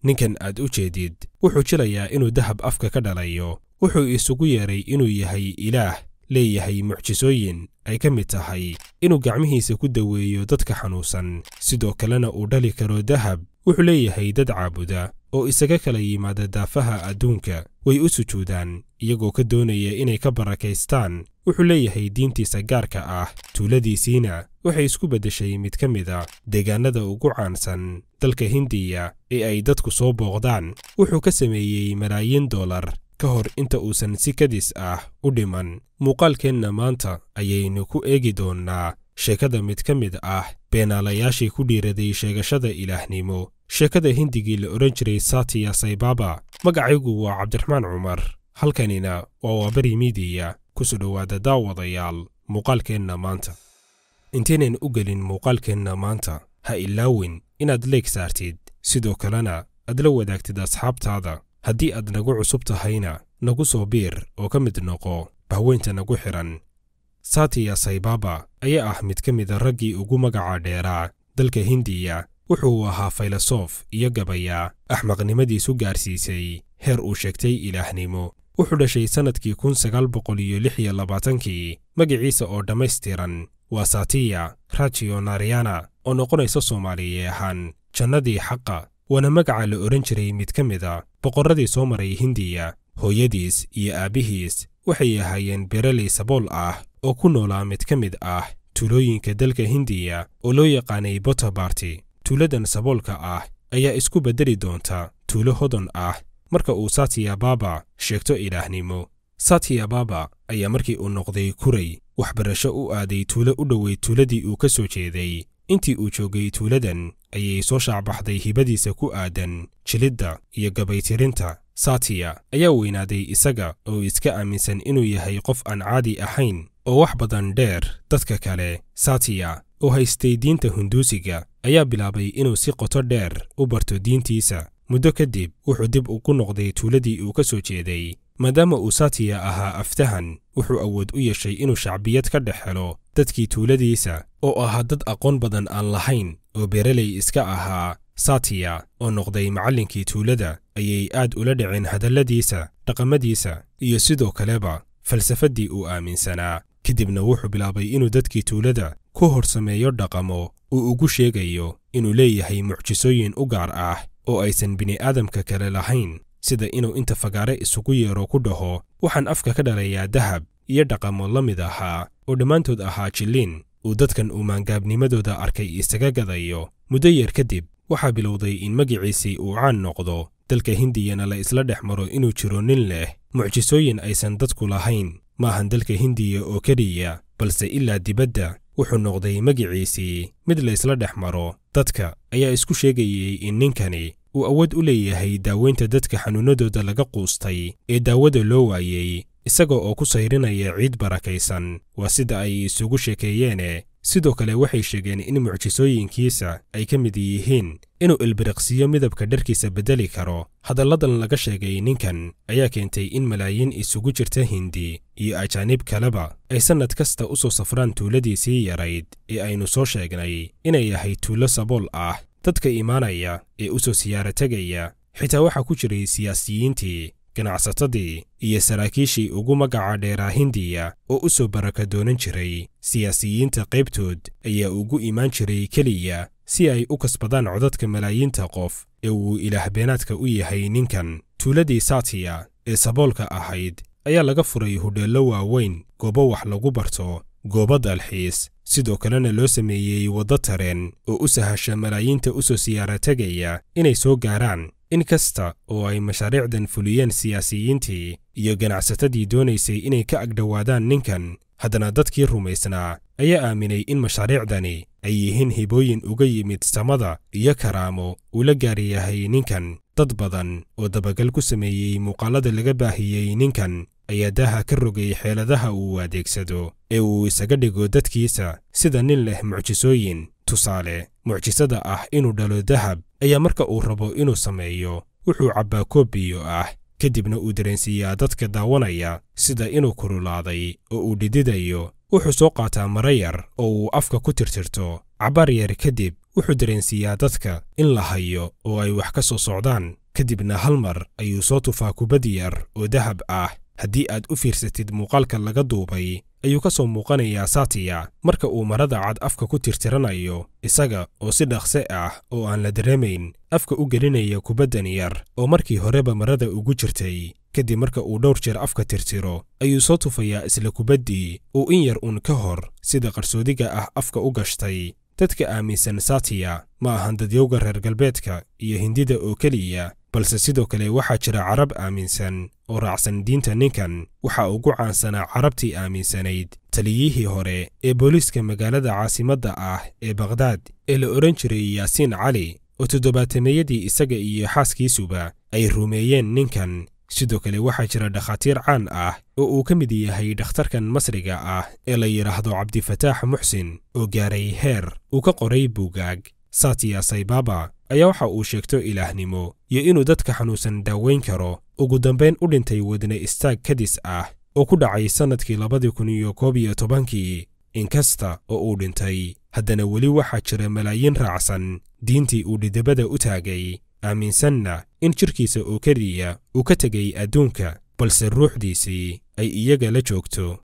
ninkan aad u jeedid wuxuu jilayaa inuu dahab afka ka dhalayo wuxuu isugu yeeray inuu yahay ilaah leeyahay mucjisooyin ay ka mid tahay inuu gacmihiisa ku daweeyo dadka xanuunsan sidoo kalena uu dhali karo dahab wuxuu leeyahay dad caabuda oo isaga kala yimaada daafaha adduunka way u sujuudaan iyagoo ka doonaya inay ka barakaystaan wuxuu leeyahay diintiisa gaarka ah tuuladiisiina waxay isku beddeshay mid ka mid a deegaanada ugu caansan dalka Hindiya ee ay dadku soo booqdaan wuxuu ka sameeyey malaayiin dollar ka hor inta uusan si kadis ah u dhiman muuqaalkeenna maanta ayaynu ku eegi doonnaa sheekada mid ka mid ah beenaalayaashii ku dhiiraday sheegashada ilaahnimo sheekada Hindigii la oran jiray Satya Sai Baba magacaygu waa Cabdiraxmaan Cumar halkanina waa Wabari Media ku soo dhawaada daawadayaal muuqaalkeenna maanta inteenan u gelin muuqaalkeenna maanta ha ilaawin inaad like saartid sidoo kalena aad la wadaagtid asxaabtaada haddii aad nagu cusub tahayna nagu soo biir oo ka mid noqo bahweynta nagu xiran Satya Sai Baba ayaa ah mid ka mid ah raggii ugu magaca dheeraa dalka Hindiya wuxuu ahaa filosof iyo gabaya axmaqnimadiisu gaarsiisay heer uu sheegtay ilaahnimo wuxuu dhashay sanadkii 1926 magaciisa oo dhammaystiran waa Satya Rachio Narayana oo noqonaysa Soomaaliye ahaan jannadii xaqa wana magaca la oran jiray mid ka mid ah boqorradii soo maray Hindiya hooyadiis iyo aabihiis waxay ahaayeen beeraley sabool ah oo ku noolaa mid ka mid ah tuulooyinka dalka Hindiya oo loo yaqaanay Puttaparthi tuuladan saboolka ah ayaa isku bedeli doonta tuulo hodan ah marka uu Satya Baba sheegto ilaahnimo Satya Baba ayaa markii uu noqday kuray waxbarasho u aaday tuulo u dhoweyd tuuladii uu ka soo jeeday intii uu joogay tuuladan ayay soo shaacbaxday hibadiisa ku aadan jilidda iyo gabaytirinta Satya ayaa weynaaday isaga oo iska aaminsan inuu yahay qof aan caadi ahayn oo wax badan dheer dadka kale Satya oo haystay diinta Hinduusiga ayaa bilaabay inuu si qoto dheer u barto diintiisa muddo kadib wuxuu dib ugu noqday tuuladii uu ka soo jeeday maadaama uu Satya ahaa aftahan wuxuu awood u yeeshay inuu shacbiyad ka dhex helo dadkii tuuladiisa oo ahaa dad aqoon badan aan lahayn oo beeraley iska ahaa Satya oo noqday macallinkii tuulada ayay aad ula dhaceen hadalladiisa dhaqamadiisa iyo sidoo kaleba falsafadii uu aaminsanaa kadibna wuxuu bilaabay inuu dadkii tuulada ku horsameeyo dhaqamo uu ugu sheegayo inuu leeyahay mucjisooyin u gaar ah oo aysan bini'aadamka kale lahayn sida inuu inta fagaare isugu yeero ku dhaho waxaan afka ka dhalayaa dahab iyo dhaqamo la mid ahaa oo dhammaantood ahaa jilliin uu dadkan uu maangaabnimadooda arkay isaga gadayo muddo yar kadib waxaa bilowday in magaciisii uu caan noqdo dalka Hindiyana la isla dhex maro inuu jiro nin leh mucjisooyin aysan dadku lahayn maahan dalka Hindiya oo keliya balse ilaa dibadda wuxuu noqday magaciisii mid la isla dhex maro dadka ayaa isku sheegayay in ninkani uu awood u leeyahay daaweynta dadka xanuunadooda laga quustay ee daawada loo waayay isaga oo ku sayrinaya ciid barakaysan waa sida ay isugu sheekeeyeen sidoo kale waxay sheegeen in mucjisooyinkiisa ay ka mid yihiin inuu ilbiriqsiyo midabka dharkiisa bedeli karo hadalladan laga sheegay ninkan ayaa keentay in malaayiin isugu jirta Hindi iyo ajaanib kaleba ay sanad kasta u soo safraan tuuladiisii yarayd ee aynu soo sheegnay inay yahay tuulo sabool ah dadka imaanaya ee u soo siyaaro tagaya xitaa waxa ku jiray siyaasiyiintii ganacsatadii iyo saraakiishii ugu magaca dheeraa Hindiya oo u soo baraka doonan jiray siyaasiyiinta qaybtood ayaa ugu imaan jiray keliya si ay u kasbadaan codadka malaayiinta qof ee uu ilaah beenaadka u yahay ninkan tuuladii Satya ee saboolka ahayd ayaa laga furay hodheello waaweyn goobo wax lagu barto goobo dalxiis sidoo kalena loo sameeyey waddo tareen oo u sahasha malaayiinta u soo siyaaro tagaya inay soo gaaraan in kasta oo ay mashaariicdan fuliyeen siyaasiyiintii iyo ganacsatadii doonaysay inay ka agdhowaadaan ninkan haddana dadkii rumaysnaa ayaa aaminay in mashaariicdani ay yihiin hibooyin uga yimid samada iyo karaamo uu la gaar yahay ninkan dad badan oo dabagal ku sameeyey muuqaalada laga baahiyey ninkan ayaa daaha ka rogay xeeladaha uu adeegsado ee uu isaga dhigo dadkiisa sida nin leh mucjisooyin tusaale mucjisada ah inuu dhalo dahab ayaa marka uu rabo inuu sameeyo wuxuu cabbaa koob biyo ah kadibna uu dareensiiyaa dadka daawanaya sida inuu kululaaday oo uu dhididayo wuxuu soo qaataa mara yar oo uu afka ku tirtirto cabbaar yar kadib wuxuu dareensiiyaa dadka in la hayo oo ay wax ka soo socdaan, kadibna hal mar ayuu soo tufaa kubad yar oo dahab ah. haddii aad u fiirsatid muuqaalka laga duubay, ayuu ka soo muuqanayaa Satya marka uu marada cad afka ku tirtiranayo, isaga oo si dhaqso ah oo aan la dareemayn afka u gelinaya kubaddan yar oo markii horeba marada ugu jirtay. kadib marka uu dhowr jeer afka tirtiro, ayuu soo tufayaa isla kubaddii uu in yar uun ka hor sida qarsoodiga ah afka u gashtay. dadka aaminsan Satya ma ahan dadyowga reer galbeedka iyo Hindida oo keliya, balse sidoo kale waxaa jira Carab aaminsan oo raacsan diinta ninkan. waxa ugu caansanaa Carabtii aaminsanayd taliyihii hore ee booliiska magaalada caasimadda ah ee Baghdad ee la odhan jiray Yaasiin Cali, oo 70meeyadii isaga iyo xaaskiisuba ay rumeeyeen ninkan. sidoo kale waxaa jira dhakhaatiir caan ah oo uu ka mid yahay dhakhtarkan Masriga ah ee la yidhaahdo Cabdifataax Muxsin, oo gaaray heer uu ka qoray buugaag. Satya Sai Baba ayaa waxa uu sheegto ilaahnimo iyo inuu dadka xanuunsan daaweyn karo. ugu dambayn u dhintay wadne istaag kadis ah oo ku dhacay sannadkii 2011. inkasta oo uu dhintay, haddana weli waxaa jira malaayiin raacsan diintii uu dhidibada u taagay, aaminsanna in jirkiisa oo keliya uu ka tegay adduunka, balse ruuxdiisii ay iyaga la joogto.